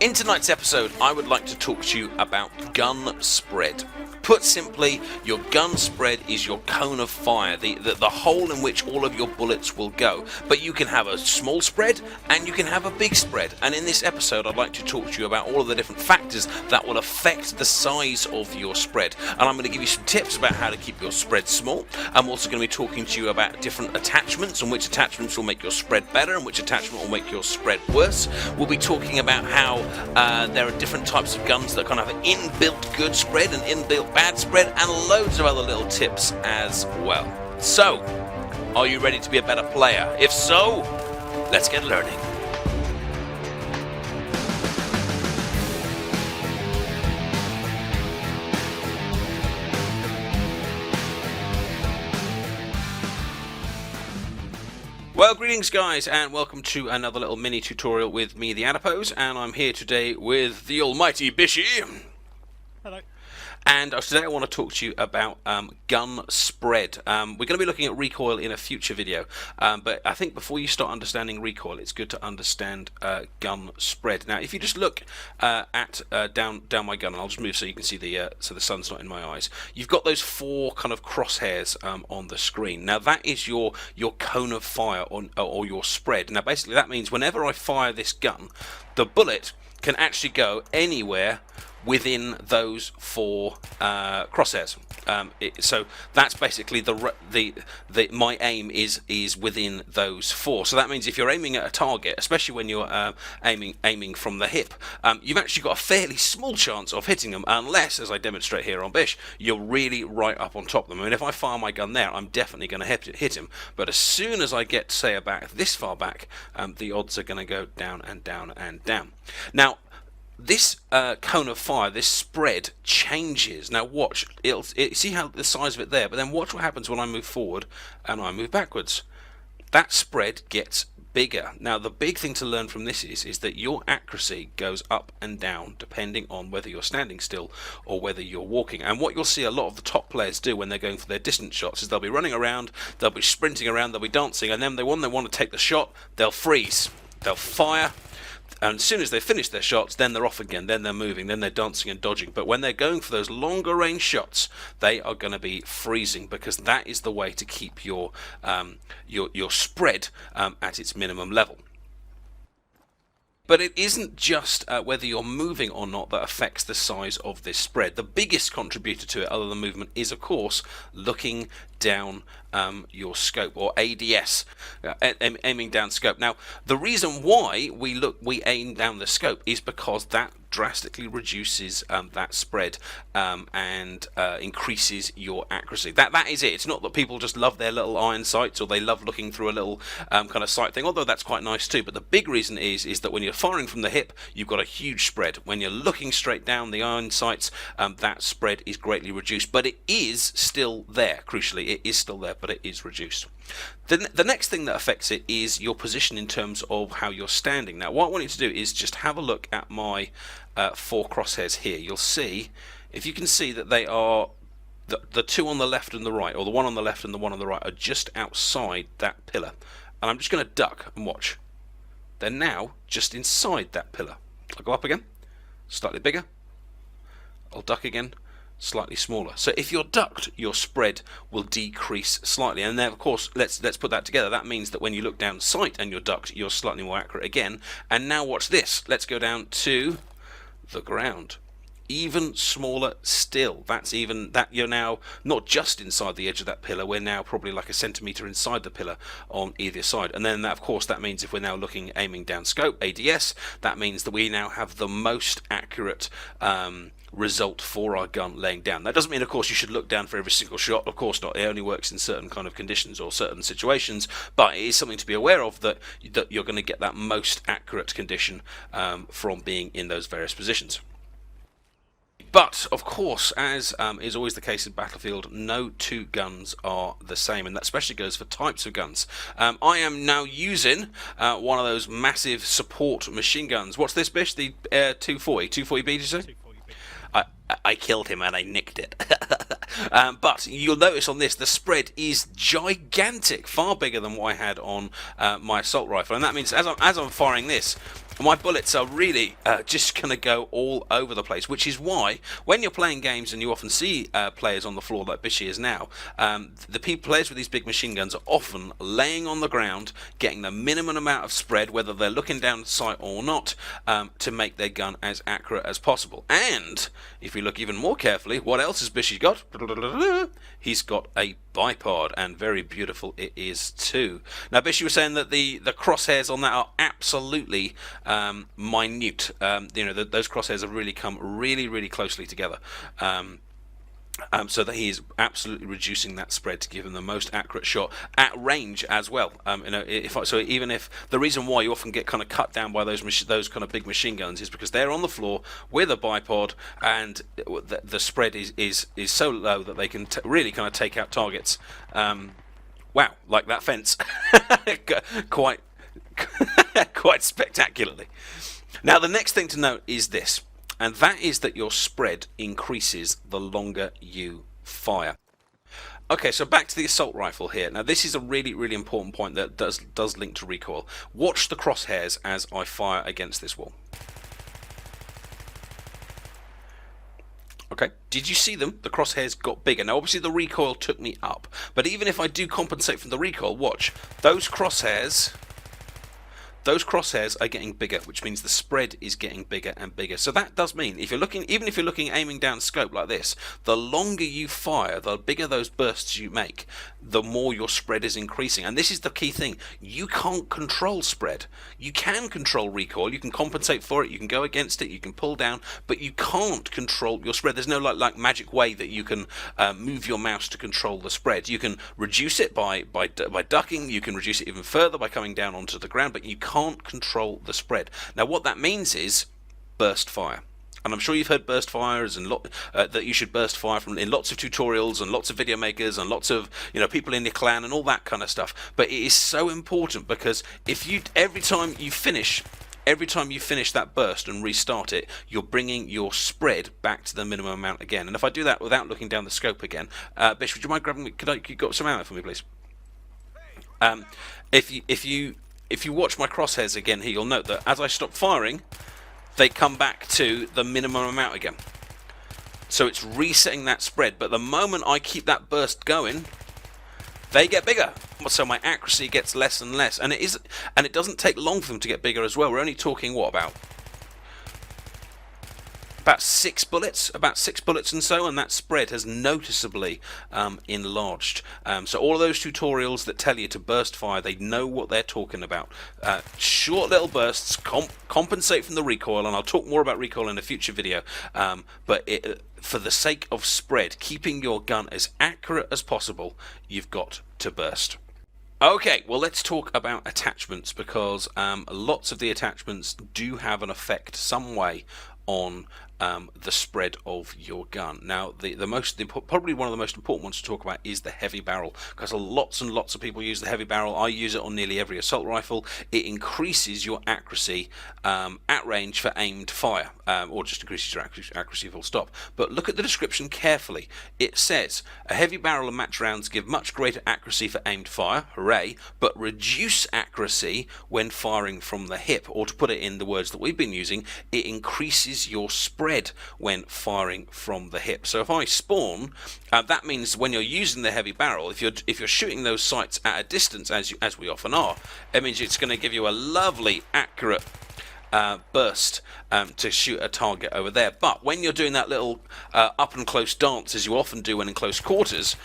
In tonight's episode, I would like to talk to you about gun spread. Put simply, your gun spread is your cone of fire, the hole in which all of your bullets will go. But you can have a small spread and you can have a big spread. And in this episode, I'd like to talk to you about all of the different factors that will affect the size of your spread. And I'm going to give you some tips about how to keep your spread small. I'm also going to be talking to you about different attachments and which attachments will make your spread better and which attachment will make your spread worse. We'll be talking about how there are different types of guns that kind of have inbuilt good spread and inbuilt bad spread, and loads of other little tips as well. So, are you ready to be a better player? If so, let's get learning. Well, greetings guys, and welcome to another little mini tutorial with me, the Adipose, and I'm here today with the almighty Bishy. Hello. And today I want to talk to you about gun spread. We're going to be looking at recoil in a future video, but I think before you start understanding recoil, it's good to understand gun spread. Now, if you just look at down my gun, and I'll just move so you can see so the sun's not in my eyes. You've got those four kind of crosshairs on the screen. Now, that is your cone of fire or your spread. Now, basically, that means whenever I fire this gun, the bullet can actually go anywhere within those four crosshairs. So that's basically my aim is within those four. So that means if you're aiming at a target, especially when you're aiming from the hip, you've actually got a fairly small chance of hitting them, unless, as I demonstrate here on Bish, you're really right up on top of them. I mean, if I fire my gun there, I'm definitely going to hit him. But as soon as I get, say, about this far back, the odds are going to go down and down and down. Now, this cone of fire, this spread, changes. Now watch, see how the size of it there, but then watch what happens when I move forward and I move backwards. That spread gets bigger. Now the big thing to learn from this is that your accuracy goes up and down depending on whether you're standing still or whether you're walking. And what you'll see a lot of the top players do when they're going for their distance shots is they'll be running around, they'll be sprinting around, they'll be dancing, and then when they want to take the shot, they'll freeze, they'll fire. And as soon as they finish their shots, then they're off again, then they're moving, then they're dancing and dodging. But when they're going for those longer range shots, they are going to be freezing, because that is the way to keep your spread at its minimum level. But it isn't just whether you're moving or not that affects the size of this spread. The biggest contributor to it, other than movement, is of course looking down your scope, or ADS, aiming down scope. Now, the reason why we aim down the scope is because that drastically reduces that spread and increases your accuracy. That is it. It's not that people just love their little iron sights or they love looking through a little kind of sight thing, although that's quite nice too. But the big reason is that when you're firing from the hip, you've got a huge spread. When you're looking straight down the iron sights, that spread is greatly reduced. But it is still there, crucially. It is still there, but it is reduced. The next thing that affects it is your position in terms of how you're standing. Now, what I want you to do is just have a look at my four crosshairs here. You'll see, if you can see, that they are the two on the left and the right, or the one on the left and the one on the right, are just outside that pillar. And I'm just going to duck and watch. They're now just inside that pillar. I'll go up again, slightly bigger. I'll duck again, slightly smaller. So if you're ducked, your spread will decrease slightly. And then, of course, let's put that together. That means that when you look down sight and you're ducked, you're slightly more accurate again. And now watch this. Let's go down to the ground. Even smaller still. That's even that you're now not just inside the edge of that pillar, we're now probably like a centimetre inside the pillar on either side. And then that, of course, that means if we're now aiming down scope, ADS, that means that we now have the most accurate result for our gun laying down. That doesn't mean, of course, you should look down for every single shot. Of course not. It only works in certain kind of conditions or certain situations, but it is something to be aware of, that you're going to get that most accurate condition from being in those various positions. But, of course, as is always the case in Battlefield, no two guns are the same, and that especially goes for types of guns. I am now using one of those massive support machine guns. What's this, Bish? The 240? 240B, did you say? 240B. I killed him and I nicked it. But you'll notice on this, the spread is gigantic, far bigger than what I had on my assault rifle. And that means as I'm firing this, my bullets are really just going to go all over the place, which is why when you're playing games and you often see players on the floor like Bishy is now, players with these big machine guns are often laying on the ground, getting the minimum amount of spread, whether they're looking down sight or not, to make their gun as accurate as possible. And if you look even more carefully, what else has Bishy got? He's got a bipod, and very beautiful it is too. Now, Bishy was saying that the crosshairs on that are absolutely minute. Those crosshairs have really come really closely together. So that he is absolutely reducing that spread to give him the most accurate shot at range as well. Even if the reason why you often get kind of cut down by those kind of big machine guns is because they're on the floor with a bipod, and the spread is so low that they can really kind of take out targets. Wow, like that fence, quite quite spectacularly. Now, the next thing to note is this. And that is that your spread increases the longer you fire. Okay, so back to the assault rifle here. Now, this is a really important point that does link to recoil. Watch the crosshairs as I fire against this wall. Okay, did you see them? The crosshairs got bigger. Now, obviously the recoil took me up, but even if I do compensate from the recoil, watch, those crosshairs are getting bigger, which means the spread is getting bigger and bigger. So that does mean even if you're looking aiming down scope like this, the longer you fire, the bigger those bursts you make, the more your spread is increasing. And this is the key thing. You can't control spread. You can control recoil. You can compensate for it. You can go against it. You can pull down, but you can't control your spread. There's no like magic way that you can move your mouse to control the spread. You can reduce it by ducking. You can reduce it even further by coming down onto the ground, but you can't control the spread. Now, what that means is burst fire. And I'm sure you've heard burst fires and that you should burst fire in lots of tutorials and lots of video makers and lots of people in your clan and all that kind of stuff. But it is so important, because if every time you finish that burst and restart it, you're bringing your spread back to the minimum amount again. And if I do that without looking down the scope again, Bish, would you mind grabbing me? You got some ammo for me, please? If you watch my crosshairs again here, you'll note that as I stop firing, they come back to the minimum amount again. So it's resetting that spread, but the moment I keep that burst going, they get bigger. So my accuracy gets less and less, and it doesn't take long for them to get bigger as well. We're only talking about 6 bullets, and so, and that spread has noticeably enlarged. So all of those tutorials that tell you to burst fire, they know what they're talking about. Short little bursts, compensate from the recoil, and I'll talk more about recoil in a future video. But for the sake of spread, keeping your gun as accurate as possible, you've got to burst. Okay, well, let's talk about attachments, because lots of the attachments do have an effect some way on the spread of your gun. Now, probably one of the most important ones to talk about is the heavy barrel, because lots and lots of people use the heavy barrel. I use it on nearly every assault rifle. It increases your accuracy at range for aimed fire, or just increases your accuracy full stop. But look at the description carefully. It says, a heavy barrel and match rounds give much greater accuracy for aimed fire, hooray, but reduce accuracy when firing from the hip, or to put it in the words that we've been using, it increases your spread when firing from the hip. So if I spawn, that means when you're using the heavy barrel, if you're shooting those sights at a distance, as we often are, it means it's going to give you a lovely accurate burst to shoot a target over there. But when you're doing that little up and close dance, as you often do when in close quarters,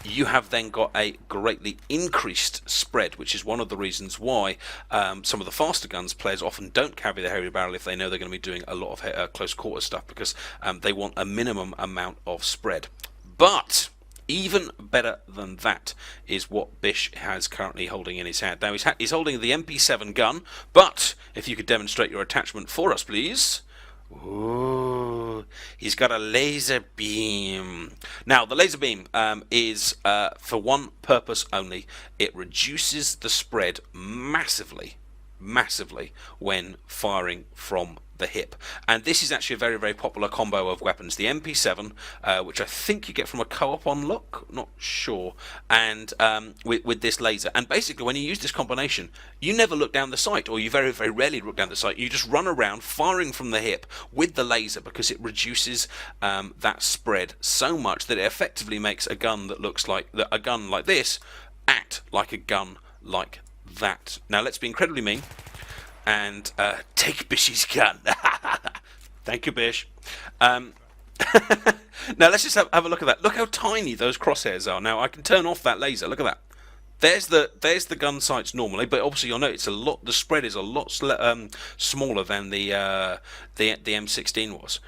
you have then got a greatly increased spread, which is one of the reasons why some of the faster guns players often don't carry the heavy barrel if they know they're going to be doing a lot of close quarter stuff, because they want a minimum amount of spread. But even better than that is what Bish has currently holding in his hand. Now, he's holding the MP7 gun, but if you could demonstrate your attachment for us, please. Ooh, he's got a laser beam. Now, the laser beam is for one purpose only. It reduces the spread massively when firing from the hip. And this is actually a very, very popular combo of weapons. The MP7, which I think you get from a co-op on look, not sure, and with this laser. And basically, when you use this combination, you never look down the sight, or you very, very rarely look down the sight. You just run around firing from the hip with the laser, because it reduces that spread so much that it effectively makes a gun that looks like a gun like this act like a gun like that. Now let's be incredibly mean and take Bish's gun. Thank you, Bish. Now let's just have a look at that. Look how tiny those crosshairs are. Now I can turn off that laser. Look at that. There's the gun sights normally, but obviously you'll notice the spread is a lot smaller than the M16 was.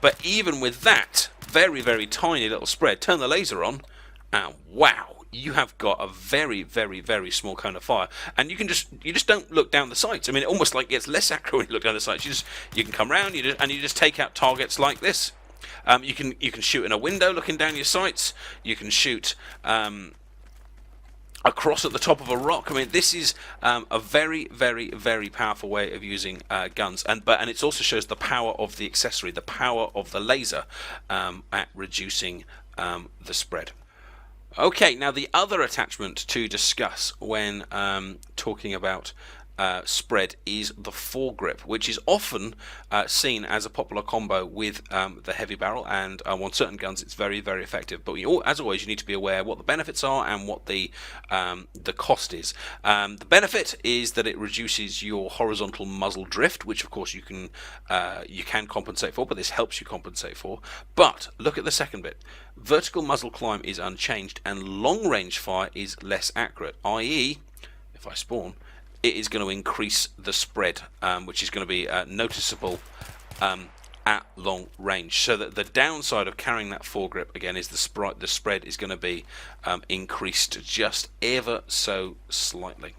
But even with that very, very tiny little spread, turn the laser on, and wow, you have got a very, very, very small cone of fire, and you just don't look down the sights. I mean, it almost like gets less accurate when you look down the sights. You can come around, you just take out targets like this. You can shoot in a window looking down your sights. You can shoot across at the top of a rock. I mean, this is a very, very, very powerful way of using guns, and it also shows the power of the accessory, the power of the laser at reducing the spread. Okay, now the other attachment to discuss when talking about spread is the foregrip, which is often seen as a popular combo with the heavy barrel, and on certain guns it's very, very effective. But as always, you need to be aware what the benefits are and what the cost is. The benefit is that it reduces your horizontal muzzle drift, which of course you can compensate for, but this helps you compensate for. But look at the second bit. Vertical muzzle climb is unchanged, and long range fire is less accurate, i.e., if I spawn, it is going to increase the spread, which is going to be noticeable at long range. So that the downside of carrying that foregrip again is the spread is going to be increased just ever so slightly.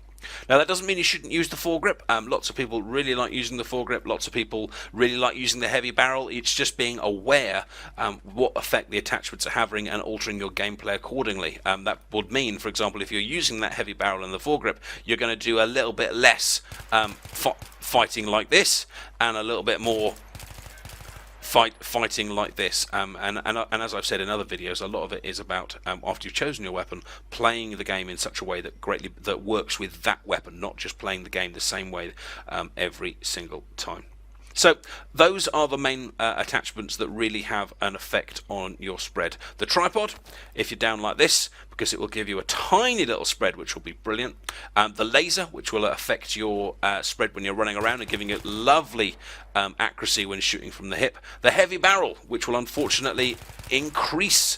Now that doesn't mean you shouldn't use the foregrip. Lots of people really like using the foregrip. Lots of people really like using the heavy barrel. It's just being aware what effect the attachments are having and altering your gameplay accordingly. That would mean, for example, if you're using that heavy barrel and the foregrip, you're going to do a little bit less fighting like this and a little bit more fighting like this, and as I've said in other videos, a lot of it is about after you've chosen your weapon, playing the game in such a way that works with that weapon, not just playing the game the same way every single time. So those are the main attachments that really have an effect on your spread. The tripod, if you're down like this, because it will give you a tiny little spread, which will be brilliant. The laser, which will affect your spread when you're running around and giving it lovely accuracy when shooting from the hip. The heavy barrel, which will unfortunately increase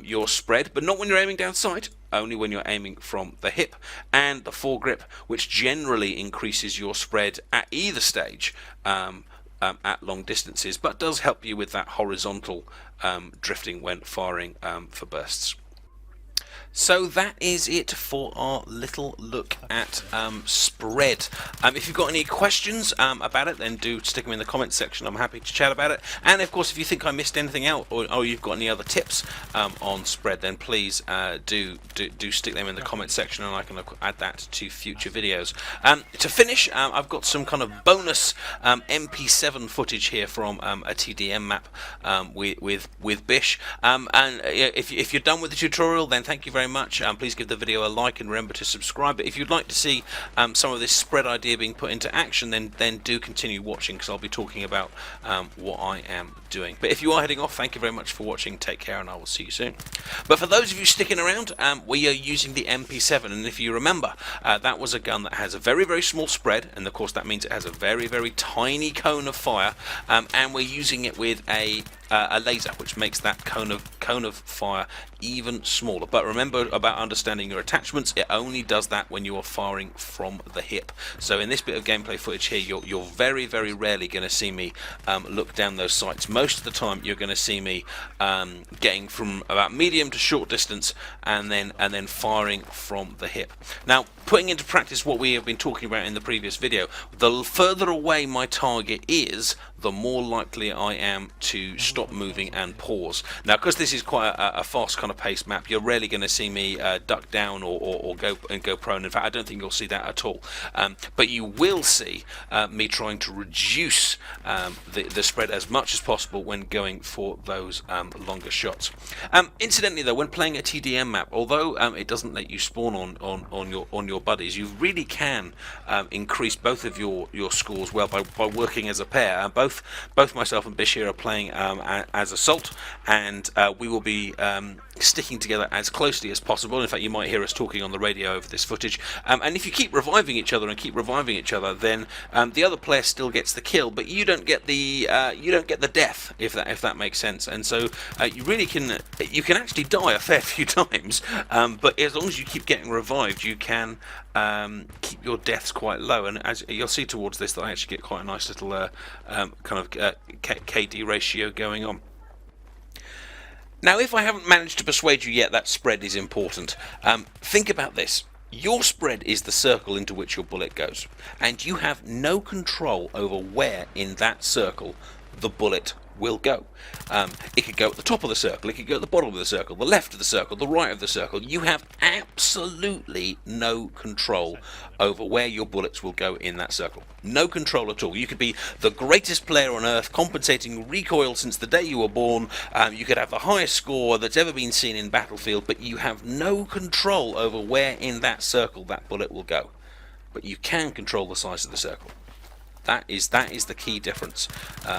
your spread, but not when you're aiming down sight, only when you're aiming from the hip. And the foregrip, which generally increases your spread at either stage at long distances, but does help you with that horizontal drifting when firing for bursts. So that is it for our little look at spread. If you've got any questions about it, then do stick them in the comments section. I'm happy to chat about it. And of course, if you think I missed anything out, or you've got any other tips on spread, then please do stick them in the comments section, and I can add that to future videos. To finish, I've got some kind of bonus MP7 footage here from a TDM map with Bish. And if you're done with the tutorial, then thank you very much. Please give the video a like and remember to subscribe. But if you'd like to see some of this spread idea being put into action, then do continue watching, because I'll be talking about what I am doing. But if you are heading off, thank you very much for watching. Take care, and I will see you soon. But for those of you sticking around, we are using the MP7, and if you remember, that was a gun that has a very, very small spread, and of course that means it has a very, very tiny cone of fire, and we're using it with a laser, which makes that cone of fire even smaller. But remember about understanding your attachments, it only does that when you are firing from the hip. So in this bit of gameplay footage here, you're very, very rarely going to see me look down those sights. Most of the time you're going to see me getting from about medium to short distance and then firing from the hip. Now putting into practice what we have been talking about in the previous video, the further away my target is, the more likely I am to stop moving and pause. Now, because this is quite a fast kind of paced map, you're rarely going to see me duck down or go prone. In fact, I don't think you'll see that at all. But you will see me trying to reduce the spread as much as possible when going for those longer shots. Incidentally, though, when playing a TDM map, although it doesn't let you spawn on your buddies, you really can increase both of your scores well by working as a pair. Both myself and Bish here are playing as Assault, and we will be sticking together as closely as possible. In fact, you might hear us talking on the radio over this footage. And if you keep reviving each other, then the other player still gets the kill, but you don't get the death, if that makes sense. And so you really can actually die a fair few times, but as long as you keep getting revived, you can keep your deaths quite low. And as you'll see towards this, that I actually get quite a nice little kind of KD ratio going on. Now, if I haven't managed to persuade you yet that spread is important, think about this. Your spread is the circle into which your bullet goes, and you have no control over where in that circle the bullet will go. It could go at the top of the circle, it could go at the bottom of the circle, the left of the circle, the right of the circle. You have absolutely no control over where your bullets will go in that circle. No control at all. You could be the greatest player on earth, compensating recoil since the day you were born. You could have the highest score that's ever been seen in Battlefield, but you have no control over where in that circle that bullet will go. But you can control the size of the circle. That is the key difference,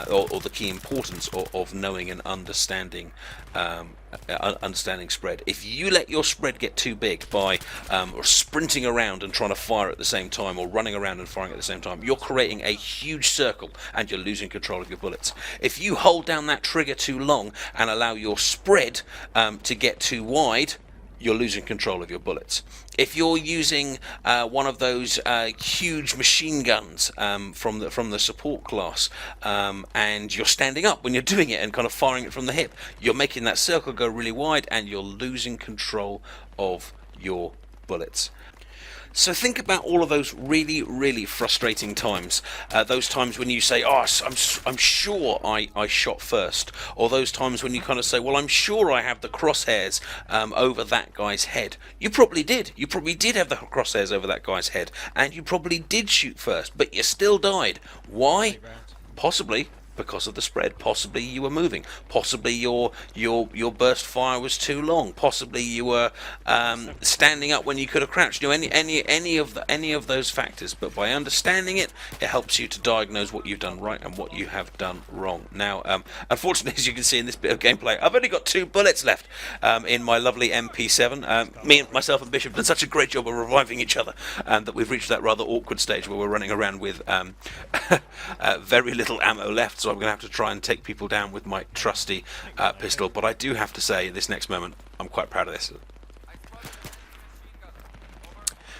or the key importance of knowing and understanding spread. If you let your spread get too big by sprinting around and trying to fire at the same time, or running around and firing at the same time, you're creating a huge circle and you're losing control of your bullets. If you hold down that trigger too long and allow your spread to get too wide, you're losing control of your bullets. If you're using one of those huge machine guns from the support class, and you're standing up when you're doing it and kind of firing it from the hip, you're making that circle go really wide and you're losing control of your bullets. So think about all of those really, really frustrating times. Those times when you say, "Oh, I'm sure I shot first," or those times when you kind of say, "Well, I'm sure I have the crosshairs over that guy's head." You probably did. You probably did have the crosshairs over that guy's head, and you probably did shoot first, but you still died. Why? Possibly because of the spread. Possibly you were moving. Possibly your burst fire was too long. Possibly you were standing up when you could have crouched. You know, any of those factors. But by understanding it, it helps you to diagnose what you've done right and what you have done wrong. Now, unfortunately, as you can see in this bit of gameplay, I've only got 2 bullets left in my lovely MP7. Myself and Bishop have done such a great job of reviving each other that we've reached that rather awkward stage where we're running around with very little ammo left. So I'm going to have to try and take people down with my trusty pistol. But I do have to say, this next moment, I'm quite proud of this.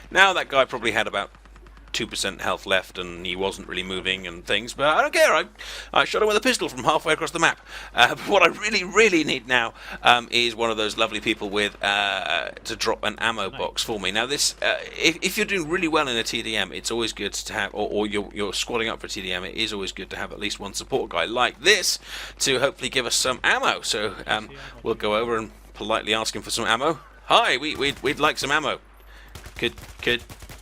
Now, that guy probably had about 2% health left and he wasn't really moving and things, but I don't care. I shot him with a pistol from halfway across the map. But what I really need now is one of those lovely people with to drop an ammo box for me. Now this, if you're doing really well in a TDM, it's always good to have, or you're squadding up for TDM, it is always good to have at least one support guy like this to hopefully give us some ammo. So we'll go over and politely ask him for some ammo. Hi, we'd like some ammo.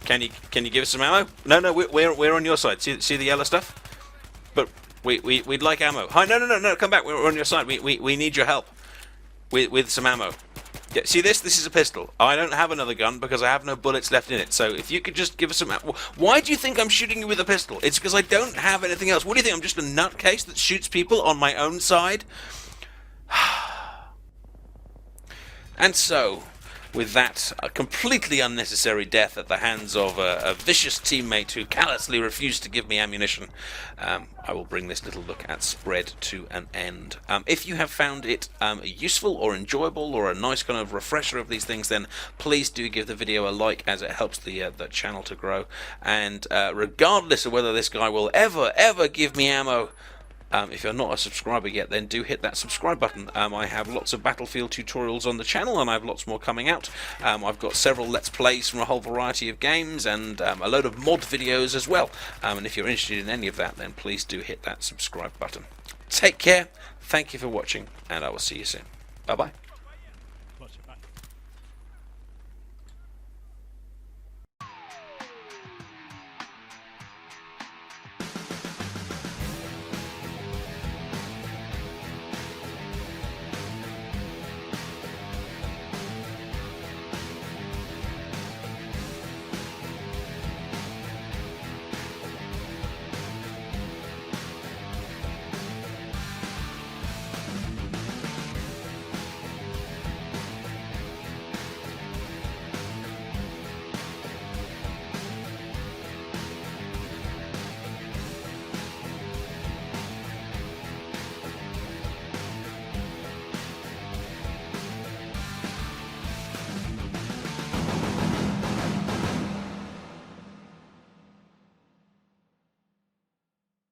Can you give us some ammo? No, we're on your side. See the yellow stuff? But we'd like ammo. Hi, no, come back. We're on your side. We need your help with some ammo. Yeah, see this? This is a pistol. I don't have another gun because I have no bullets left in it. So if you could just give us some ammo. Why do you think I'm shooting you with a pistol? It's because I don't have anything else. What do you think? I'm just a nutcase that shoots people on my own side? And so, with that, a completely unnecessary death at the hands of a vicious teammate who callously refused to give me ammunition, I will bring this little look at spread to an end. If you have found it useful or enjoyable or a nice kind of refresher of these things, then please do give the video a like, as it helps the channel to grow. And regardless of whether this guy will ever give me ammo, If you're not a subscriber yet, then do hit that subscribe button. I have lots of Battlefield tutorials on the channel, and I have lots more coming out. I've got several Let's Plays from a whole variety of games, and a load of mod videos as well. And if you're interested in any of that, then please do hit that subscribe button. Take care, thank you for watching, and I will see you soon. Bye bye.